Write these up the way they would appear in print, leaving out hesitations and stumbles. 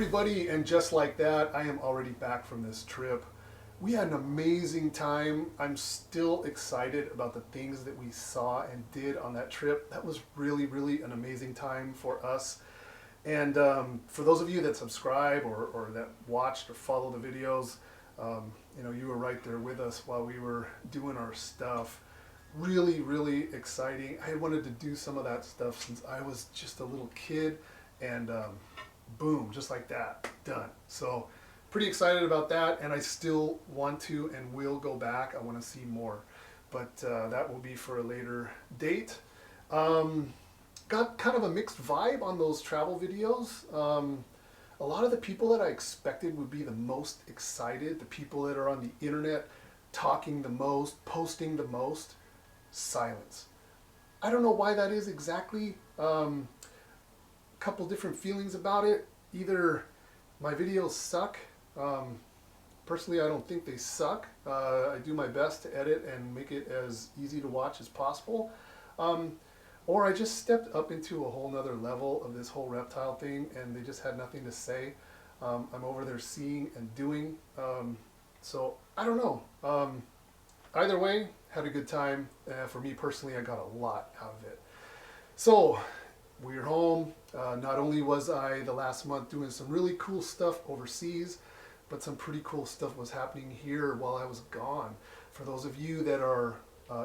everybody, and just like that, I am already back from this trip. We had an amazing time. I'm still excited about the things that we saw and did on that trip. That was really an amazing time for us. And for those of you that subscribe or that watched or follow the videos, you were right there with us while we were doing our stuff. Really exciting. I had wanted to do some of that stuff since I was just a little kid, and boom, just like that, done. So pretty excited about that, and I still want to and will go back. I want to see more, but that will be for a later date. Got kind of a mixed vibe on those travel videos. A lot of the people that I expected would be the most excited, the people that are on the internet talking the most, posting the most, silence. I don't know why that is exactly. Couple different feelings about it. Either my videos suck. Personally, I don't think they suck. I do my best to edit and make it as easy to watch as possible. Or I just stepped up into a whole nother level of this whole reptile thing and they just had nothing to say. I'm over there seeing and doing. So I don't know. Either way, had a good time. For me personally, I got a lot out of it. So we're home. Not only was I the last month doing some really cool stuff overseas, but some pretty cool stuff was happening here while I was gone. For those of you that are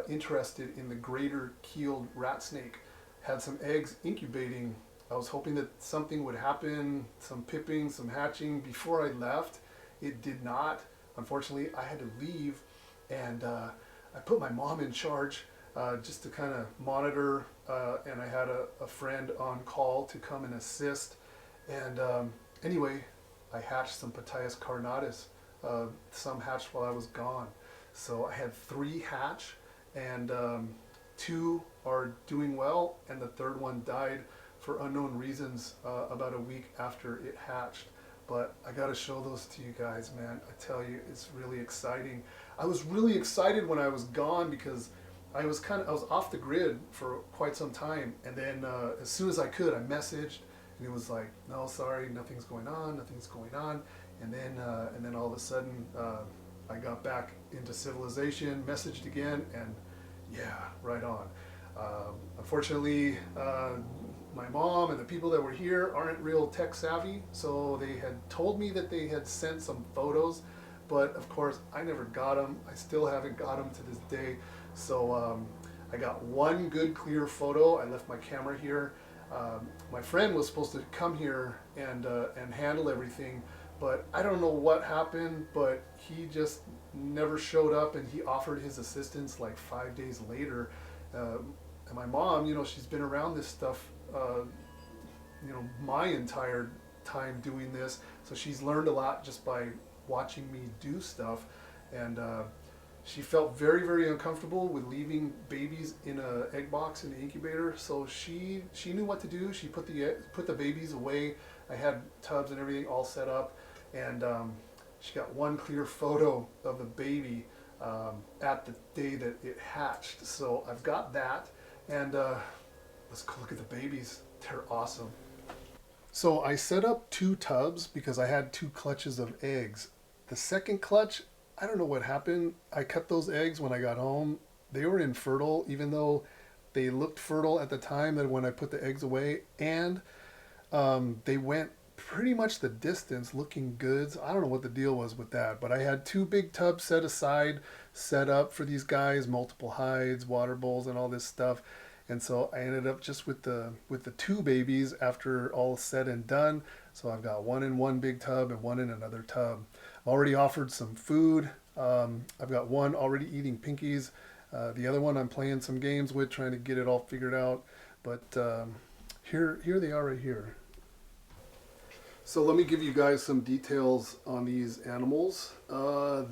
interested in the greater keeled ratsnake, had some eggs incubating. I was hoping that something would happen, some pipping, some hatching before I left. It did not. Unfortunately, I had to leave, and I put my mom in charge just to kind of monitor, and I had a friend on call to come and assist. And anyway, I hatched some Ptyas carinatus. Some hatched while I was gone. So I had 3 hatch, and 2 are doing well, and the 3rd one died for unknown reasons about a week after it hatched. But I got to show those to you guys, man. I tell you, it's really exciting. I was really excited when I was gone because I was off the grid for quite some time, and then as soon as I could, I messaged, and it was like, no, sorry, nothing's going on, and then all of a sudden, I got back into civilization, messaged again, and yeah, right on. Unfortunately, my mom and the people that were here aren't real tech savvy, so they had told me that they had sent some photos, but of course I never got them. I still haven't got them to this day. So I got one good clear photo. I left my camera here. My friend was supposed to come here and handle everything, but I don't know what happened, but he just never showed up, and he offered his assistance like 5 days later. And my mom, she's been around this stuff, my entire time doing this, so she's learned a lot just by watching me do stuff, and she felt very uncomfortable with leaving babies in an egg box in the incubator, so she knew what to do. She put the babies away. I had tubs and everything all set up, and she got one clear photo of the baby at the day that it hatched. So I've got that, and let's go look at the babies. They're awesome. So I set up 2 tubs because I had 2 clutches of eggs. The second clutch, I don't know what happened. I cut those eggs when I got home. They were infertile, even though they looked fertile at the time that when I put the eggs away, and they went pretty much the distance looking good. So I don't know what the deal was with that, but I had 2 big tubs set aside, set up for these guys, multiple hides, water bowls, and all this stuff. And so I ended up just with the 2 babies after all said and done. So I've got one in one big tub and one in another tub. I've already offered some food. I've got one already eating pinkies. The other one I'm playing some games with, trying to get it all figured out. But here they are right here. So let me give you guys some details on these animals.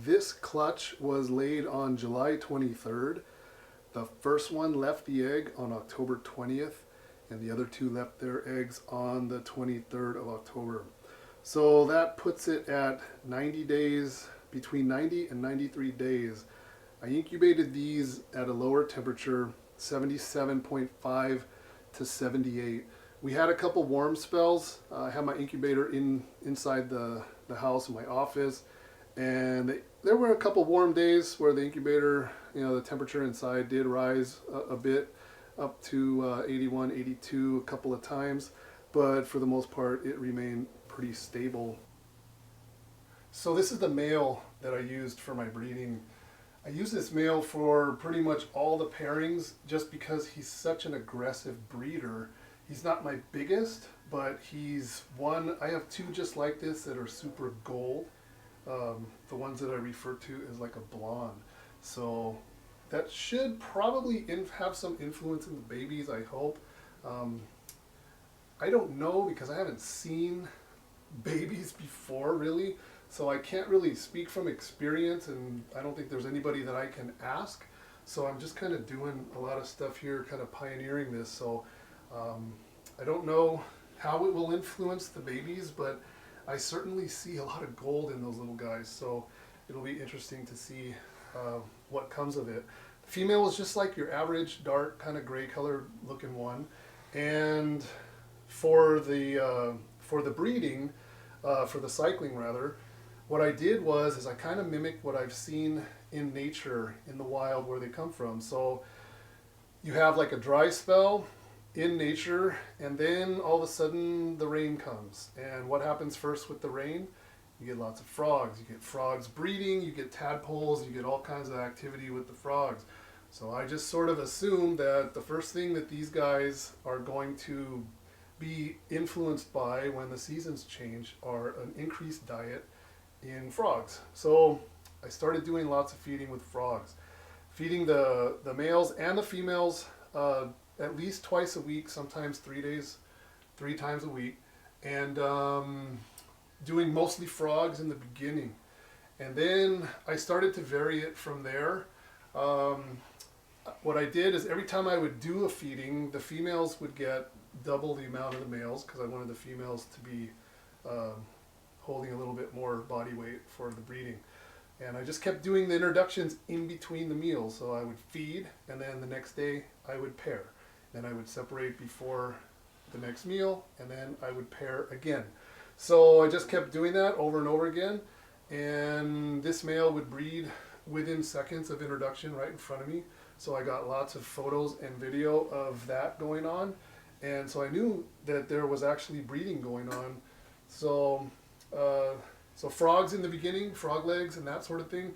This clutch was laid on July 23rd. The first one left the egg on October 20th, and the other 2 left their eggs on the 23rd of October. So that puts it at 90 days, between 90 and 93 days. I incubated these at a lower temperature, 77.5 to 78. We had a couple warm spells. I had my incubator inside the house in my office, and there were a couple warm days where the incubator, the temperature inside did rise a bit up to 81, 82 a couple of times, but for the most part it remained pretty stable. So this is the male that I used for my breeding. I use this male for pretty much all the pairings just because he's such an aggressive breeder. He's not my biggest, but he's one. I have two just like this that are super gold. The ones that I refer to as like a blonde. So that should probably have some influence in the babies, I hope. I don't know because I haven't seen babies before really, so I can't really speak from experience, and I don't think there's anybody that I can ask. So I'm just kind of doing a lot of stuff here, kind of pioneering this. So I don't know how it will influence the babies, but I certainly see a lot of gold in those little guys. So it'll be interesting to see what comes of it. The female is just like your average dark kind of gray color looking one, and for the breeding, for the cycling rather, what I did was I kind of mimicked what I've seen in nature in the wild where they come from. So you have like a dry spell in nature, and then all of a sudden the rain comes. And what happens first with the rain? You get lots of frogs. You get frogs breeding, you get tadpoles, you get all kinds of activity with the frogs. So I just sort of assumed that the first thing that these guys are going to be influenced by when the seasons change are an increased diet in frogs. So I started doing lots of feeding with frogs. Feeding the males and the females at least twice a week, sometimes 3 times a week, and doing mostly frogs in the beginning. And then I started to vary it from there. What I did is every time I would do a feeding, the females would get double the amount of the males because I wanted the females to be holding a little bit more body weight for the breeding. And I just kept doing the introductions in between the meals. So I would feed, and then the next day I would pair. Then I would separate before the next meal, and then I would pair again. So I just kept doing that over and over again, and this male would breed within seconds of introduction right in front of me. So I got lots of photos and video of that going on, and so I knew that there was actually breeding going on. So frogs in the beginning, frog legs and that sort of thing.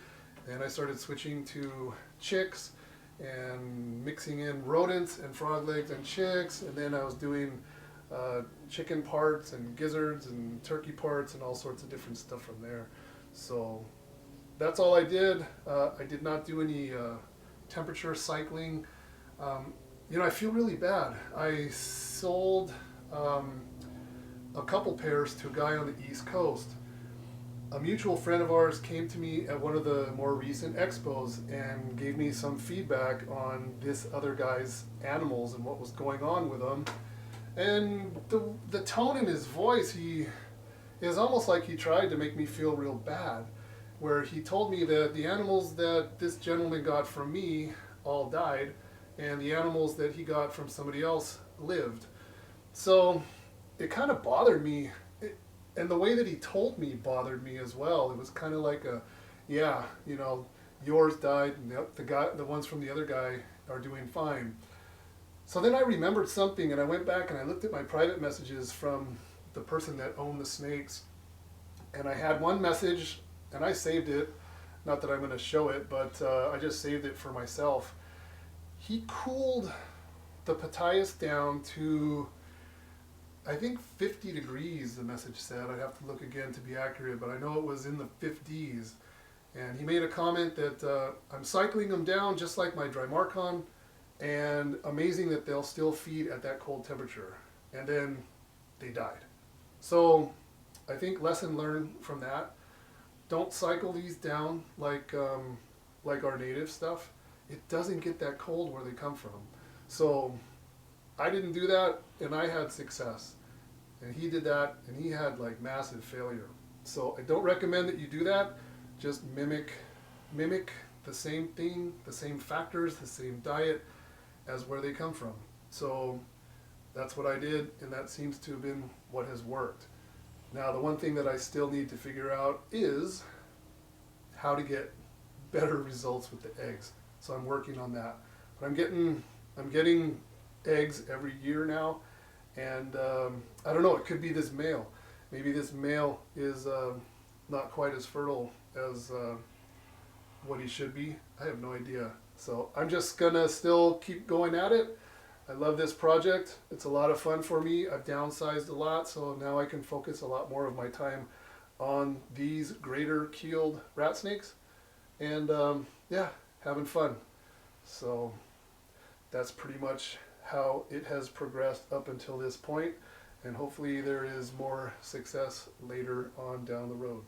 And I started switching to chicks and mixing in rodents and frog legs and chicks. And then I was doing chicken parts and gizzards and turkey parts and all sorts of different stuff from there. So that's all I did. I did not do any temperature cycling. I feel really bad. I sold a couple pairs to a guy on the East Coast. A mutual friend of ours came to me at one of the more recent expos and gave me some feedback on this other guy's animals and what was going on with them. And the tone in his voice, it was almost like he tried to make me feel real bad, where he told me that the animals that this gentleman got from me all died, and the animals that he got from somebody else lived. So it kind of bothered me. And the way that he told me bothered me as well. It was kind of like yours died, and the ones from the other guy are doing fine. So then I remembered something, and I went back and I looked at my private messages from the person that owned the snakes, and I had one message, and I saved it. Not that I'm going to show it, but I just saved it for myself. He cooled the Ptyas down to, I think 50 degrees, the message said. I'd have to look again to be accurate, but I know it was in the 50s. And he made a comment that I'm cycling them down just like my Drymarchon, and amazing that they'll still feed at that cold temperature. And then they died. So I think lesson learned from that. Don't cycle these down like our native stuff. It doesn't get that cold where they come from. So I didn't do that, and I had success. And he did that, and he had like massive failure. So I don't recommend that you do that. Just mimic the same thing, the same factors, the same diet as where they come from. So that's what I did, and that seems to have been what has worked. Now, the one thing that I still need to figure out is how to get better results with the eggs. So I'm working on that. But I'm getting eggs every year now, and I don't know, it could be this male. Maybe this male is not quite as fertile as what he should be. I have no idea. So I'm just gonna still keep going at it. I love this project. It's a lot of fun for me. I've downsized a lot, so now I can focus a lot more of my time on these greater keeled rat snakes, and yeah, having fun. So that's pretty much how it has progressed up until this point, and hopefully there is more success later on down the road.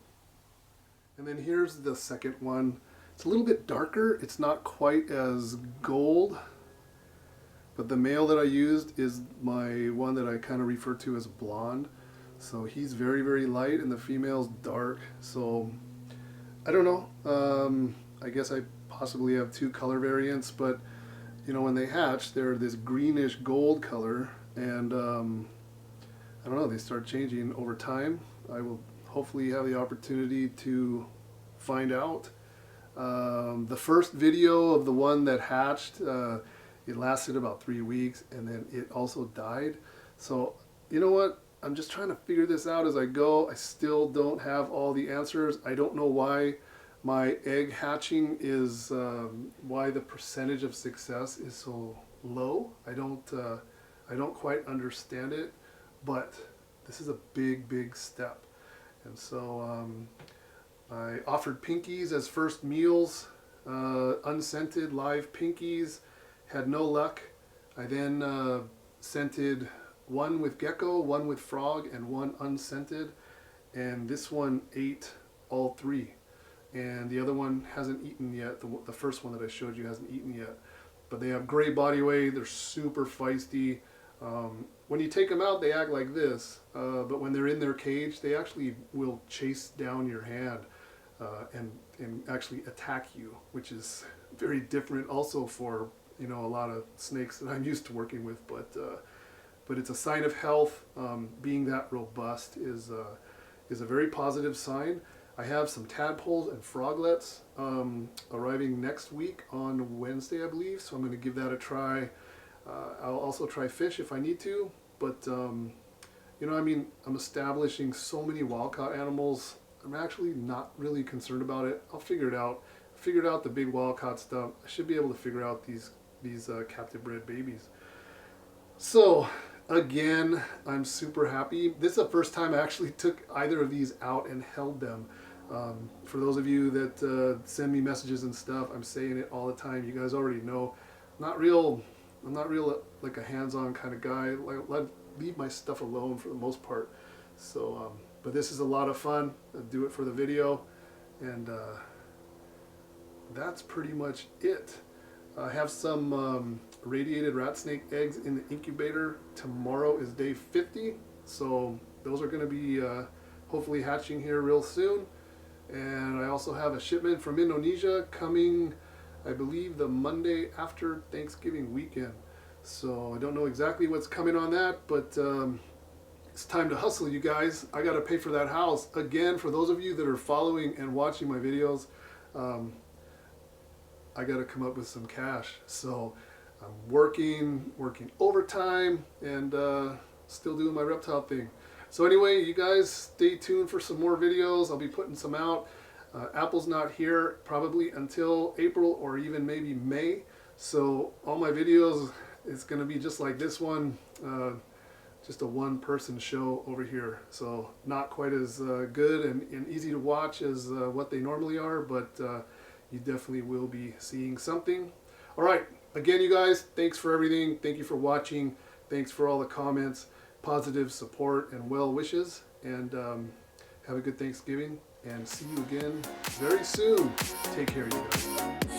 And then here's the second one. It's a little bit darker. It's not quite as gold, but the male that I used is my one that I kind of refer to as blonde. So he's very, very light, and the female's dark. So I don't know. I guess I possibly have two color variants, but you know, when they hatch, they're this greenish gold color, and I don't know, they start changing over time. I will hopefully have the opportunity to find out. The first video of the one that hatched, it lasted about 3 weeks, and then it also died. So you know what? I'm just trying to figure this out as I go. I still don't have all the answers. I don't know why my egg hatching is, why the percentage of success is so low. I don't quite understand it, but this is a big, big step. And so I offered pinkies as first meals, unscented live pinkies, had no luck. I then scented one with gecko, one with frog, and one unscented, and this one ate all three, and the other one hasn't eaten yet. The first one that I showed you hasn't eaten yet, but they have great body weight. They're super feisty. When you take them out, they act like this, but when they're in their cage, they actually will chase down your hand and actually attack you, which is very different also for, you know, a lot of snakes that I'm used to working with, but it's a sign of health. Being that robust is a very positive sign. I have some tadpoles and froglets arriving next week on Wednesday, I believe, so I'm going to give that a try. I'll also try fish if I need to, but you know, I mean, I'm establishing so many wild-caught animals. I'm actually not really concerned about it. I'll figure it out. Figured out the big wild-caught stuff. I should be able to figure out these captive bred babies. So again, I'm super happy. This is the first time I actually took either of these out and held them. For those of you that send me messages and stuff, I'm saying it all the time. You guys already know. I'm not real like a hands-on kind of guy. Leave my stuff alone for the most part. So, but this is a lot of fun. I do it for the video, and that's pretty much it. I have some radiated rat snake eggs in the incubator. Tomorrow is day 50, so those are going to be hopefully hatching here real soon. And I also have a shipment from Indonesia coming, I believe, the Monday after Thanksgiving weekend. So I don't know exactly what's coming on that, but it's time to hustle, you guys. I got to pay for that house. Again, for those of you that are following and watching my videos, I got to come up with some cash. So I'm working overtime, and still doing my reptile thing. So anyway, you guys stay tuned for some more videos. I'll be putting some out. Apple's not here probably until April or even maybe May. So all my videos, it's going to be just like this one, just a one-person show over here. So not quite as good and easy to watch as what they normally are, but you definitely will be seeing something. All right, again, you guys, thanks for everything. Thank you for watching. Thanks for all the comments, positive support, and well wishes. And have a good Thanksgiving, and see you again very soon. Take care, you guys.